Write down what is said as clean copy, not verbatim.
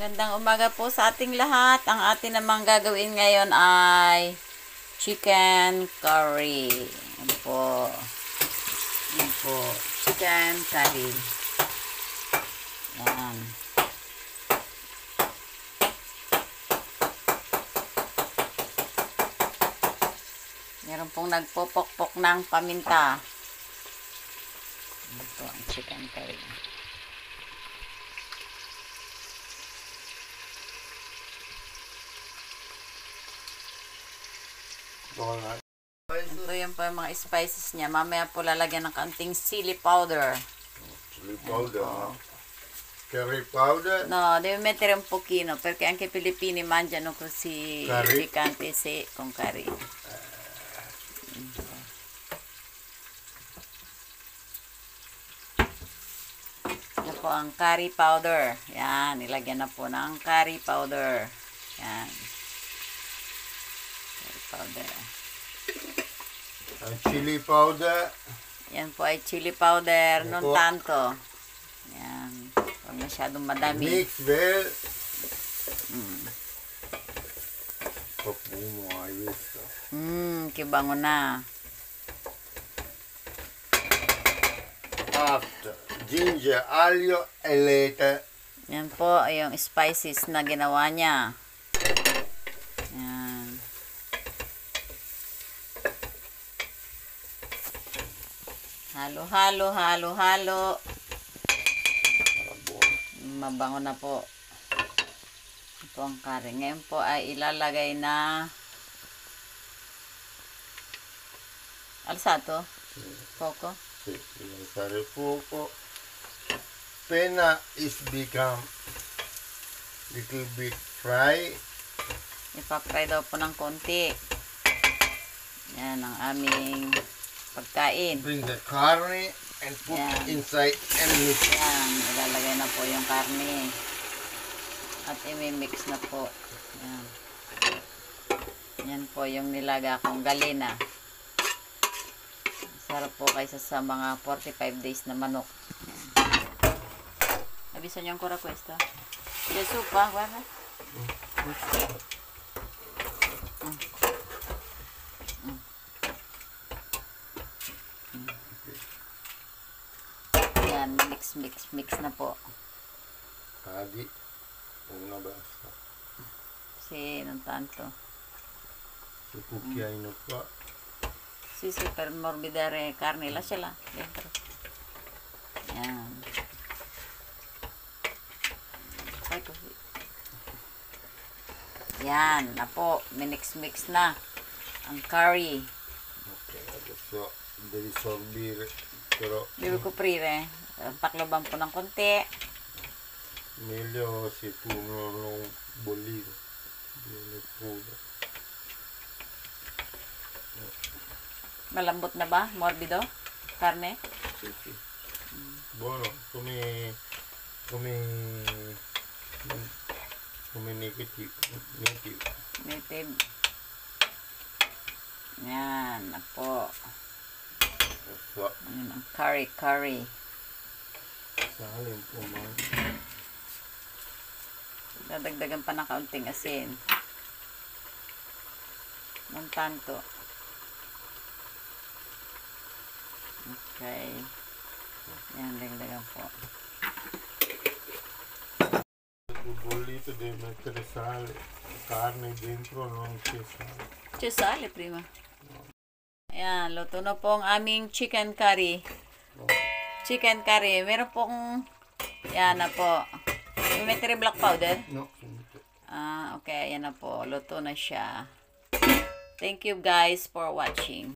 Magandang umaga po sa ating lahat. Ang atin namang gagawin ngayon ay chicken curry. Yan po. Yan po. Chicken curry. Yan. Meron pong nagpopok-pok ng paminta. Yan po ang chicken curry. Ito yung po yung mga spices niya. Mamaya po lalagyan ng kaunting chili powder. Chili powder, no? Curry powder? No, deve mettere un pochino perché anche i filippini mangiano così piccante sì, con curry. Ito po ang curry powder. Yan, nilagyan na po ng curry powder. Yan. Curry powder. Ang chili powder. Yan po ay chili powder, non tanto. Yan. Huwag masyadong madami. Mix well. Profumo, ayos. Que bango na. After, ginger, aglio, e later. Yan po ay yung spices na ginawa niya. Yan. Halo, halo, halo, halo. Mabango na po. Ito ang curry. Ngayon po ay ilalagay na alsato. Poco. Sì, deve stare poco. Appena is become little bit fry. Ipapry daw po ng konti. Yan ang aming pagkain. Bring the curry and put inside and mix. Yan, ilalagay na po yung karne. At i-mix na po. Yan. Yan po yung nilaga kong galina. Sarap po kaysa sa mga 45 days na manok. Avviso niyo ancora questo? C'è zuppa, guarda. Yan, mix na po. Adi, una basta. Sì, non tanto. Un cucchiaino qua. Sì, per morbidare carne, lasciala dentro. Yan. Fai così. Yan, na po. Mix na ang curry. Ok, adesso devi sorbire, però Devi coprire. Pakloban po ng konti. meglio se tu non bollire. Viene crudo. Malambot na ba? Morbido? Karne? Sì, sì. Buono, come native. Native. Yan, na po. Ecco, Yan ang curry. sale un po' man. Dadagdagan pa ng kaunting asin. Non tanto. Okay. Yan, dagdagan po. Bollito devi mettere sale, carne dentro non c'è sale. C'è sale prima. Ayan, luto na po ang aming chicken curry. Chicken curry. Meron pong, yan na po. May mettere black powder? No. Okay, ayan na po. Luto na siya. Thank you guys for watching.